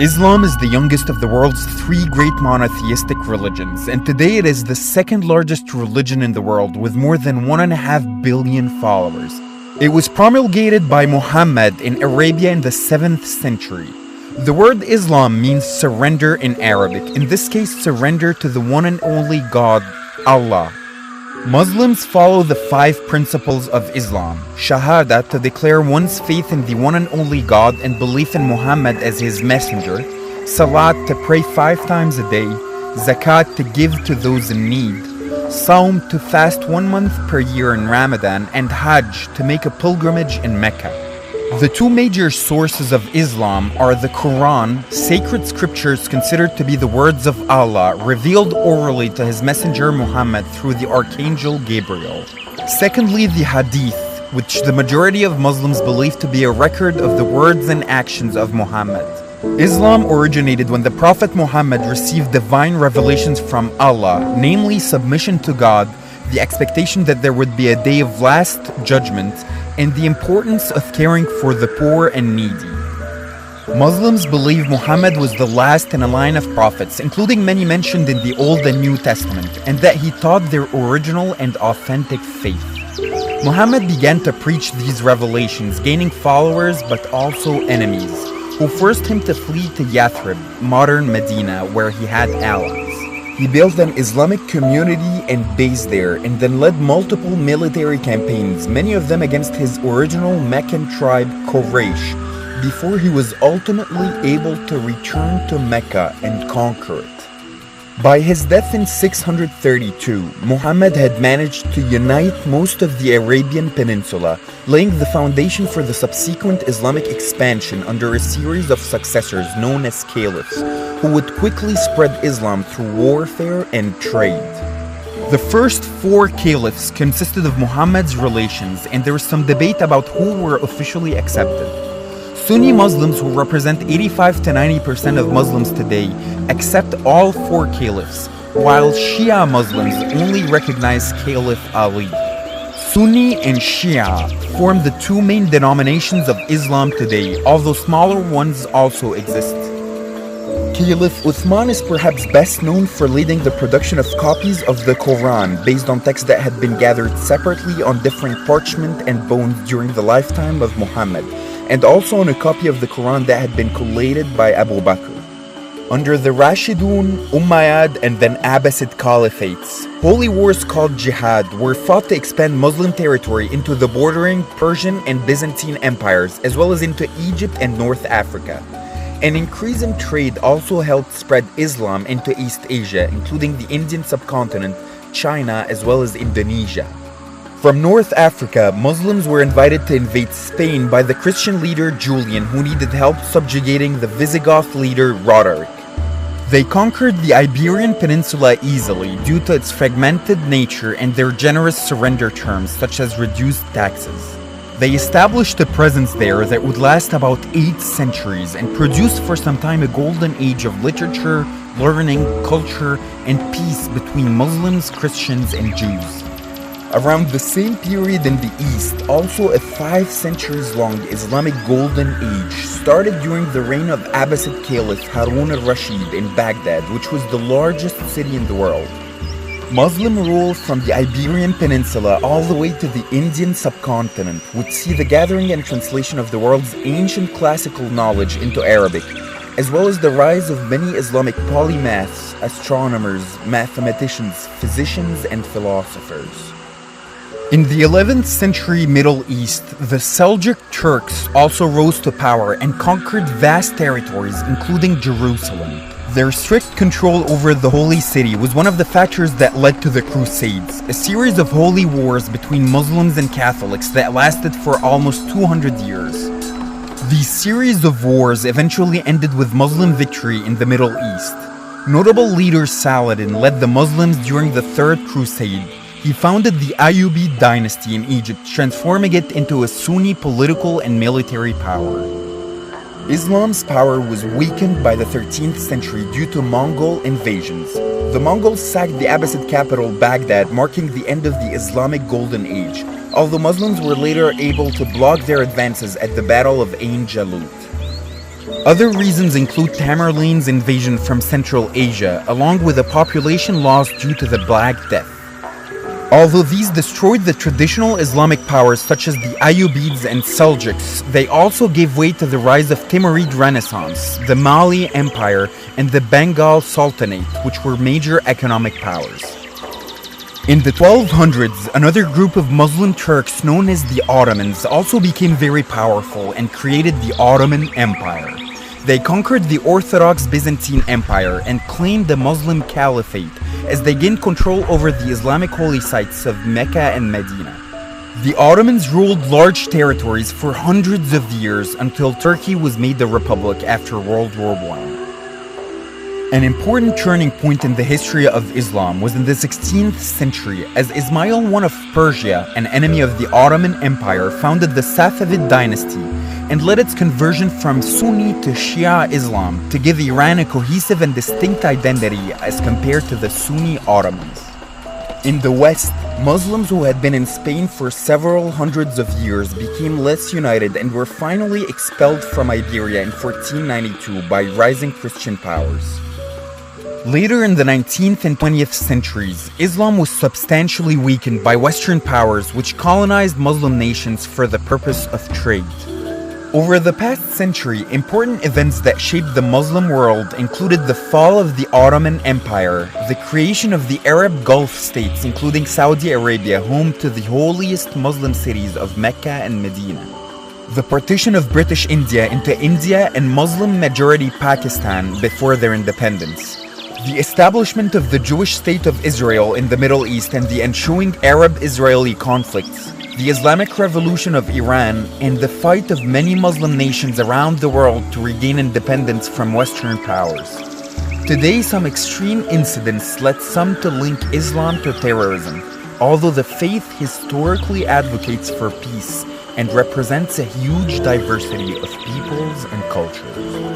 Islam is the youngest of the world's three great monotheistic religions, and today it is the second largest religion in the world with more than 1.5 billion followers. It was promulgated by Muhammad in Arabia in the 7th century. The word Islam means surrender in Arabic, in this case surrender to the one and only God, Allah. Muslims follow the 5 principles of Islam: Shahada, to declare one's faith in the one and only God and belief in Muhammad as his messenger; Salat, to pray 5 times a day; Zakat, to give to those in need; Saum, to fast 1 month per year in Ramadan; and Hajj, to make a pilgrimage in Mecca. The 2 major sources of Islam are the Quran, sacred scriptures considered to be the words of Allah, revealed orally to his messenger Muhammad through the archangel Gabriel. Secondly, the Hadith, which the majority of Muslims believe to be a record of the words and actions of Muhammad. Islam originated when the Prophet Muhammad received divine revelations from Allah, namely submission to God, the expectation that there would be a day of last judgment, and the importance of caring for the poor and needy. Muslims believe Muhammad was the last in a line of prophets, including many mentioned in the Old and New Testament, and that he taught their original and authentic faith. Muhammad began to preach these revelations, gaining followers but also enemies, who forced him to flee to Yathrib, modern Medina, where he had allies. He built an Islamic community and base there, and then led multiple military campaigns, many of them against his original Meccan tribe, Quraysh, before he was ultimately able to return to Mecca and conquer it. By his death in 632, Muhammad had managed to unite most of the Arabian Peninsula, laying the foundation for the subsequent Islamic expansion under a series of successors known as caliphs, who would quickly spread Islam through warfare and trade. The first 4 caliphs consisted of Muhammad's relations, and there was some debate about who were officially accepted. Sunni Muslims, who represent 85 to 90% of Muslims today, accept all 4 caliphs, while Shia Muslims only recognize Caliph Ali. Sunni and Shia form the 2 main denominations of Islam today, although smaller ones also exist. Caliph Uthman is perhaps best known for leading the production of copies of the Quran based on texts that had been gathered separately on different parchment and bones during the lifetime of Muhammad, and also on a copy of the Quran that had been collated by Abu Bakr. Under the Rashidun, Umayyad, and then Abbasid caliphates, holy wars called jihad were fought to expand Muslim territory into the bordering Persian and Byzantine empires, as well as into Egypt and North Africa. An increase in trade also helped spread Islam into East Asia, including the Indian subcontinent, China, as well as Indonesia. From North Africa, Muslims were invited to invade Spain by the Christian leader Julian, who needed help subjugating the Visigoth leader Roderick. They conquered the Iberian Peninsula easily due to its fragmented nature and their generous surrender terms, such as reduced taxes. They established a presence there that would last about 8 centuries and produced for some time a golden age of literature, learning, culture, and peace between Muslims, Christians, and Jews. Around the same period in the East, also a 5 centuries long Islamic Golden Age started during the reign of Abbasid Caliph Harun al-Rashid in Baghdad, which was the largest city in the world. Muslim rule from the Iberian Peninsula all the way to the Indian subcontinent would see the gathering and translation of the world's ancient classical knowledge into Arabic, as well as the rise of many Islamic polymaths, astronomers, mathematicians, physicians, and philosophers. In the 11th century Middle East, the Seljuk Turks also rose to power and conquered vast territories, including Jerusalem. Their strict control over the Holy City was one of the factors that led to the Crusades, a series of holy wars between Muslims and Catholics that lasted for almost 200 years. These series of wars eventually ended with Muslim victory in the Middle East. Notable leader Saladin led the Muslims during the Third Crusade. He founded the Ayyubid dynasty in Egypt, transforming it into a Sunni political and military power. Islam's power was weakened by the 13th century due to Mongol invasions. The Mongols sacked the Abbasid capital Baghdad, marking the end of the Islamic Golden Age, although Muslims were later able to block their advances at the Battle of Ain Jalut. Other reasons include Tamerlane's invasion from Central Asia, along with a population loss due to the Black Death. Although these destroyed the traditional Islamic powers such as the Ayyubids and Seljuks, they also gave way to the rise of Timurid Renaissance, the Mali Empire, and the Bengal Sultanate, which were major economic powers. In the 1200s, another group of Muslim Turks known as the Ottomans also became very powerful and created the Ottoman Empire. They conquered the Orthodox Byzantine Empire and claimed the Muslim Caliphate as they gained control over the Islamic holy sites of Mecca and Medina. The Ottomans ruled large territories for hundreds of years until Turkey was made a republic after World War I. An important turning point in the history of Islam was in the 16th century as Ismail I of Persia, an enemy of the Ottoman Empire, founded the Safavid dynasty and led its conversion from Sunni to Shia Islam to give Iran a cohesive and distinct identity as compared to the Sunni Ottomans. In the West, Muslims who had been in Spain for several hundreds of years became less united and were finally expelled from Iberia in 1492 by rising Christian powers. Later in the 19th and 20th centuries, Islam was substantially weakened by Western powers which colonized Muslim nations for the purpose of trade. Over the past century, important events that shaped the Muslim world included the fall of the Ottoman Empire, the creation of the Arab Gulf states including Saudi Arabia, home to the holiest Muslim cities of Mecca and Medina, the partition of British India into India and Muslim-majority Pakistan before their independence, the establishment of the Jewish state of Israel in the Middle East and the ensuing Arab-Israeli conflicts, the Islamic Revolution of Iran, and the fight of many Muslim nations around the world to regain independence from Western powers. Today, some extreme incidents led some to link Islam to terrorism, although the faith historically advocates for peace and represents a huge diversity of peoples and cultures.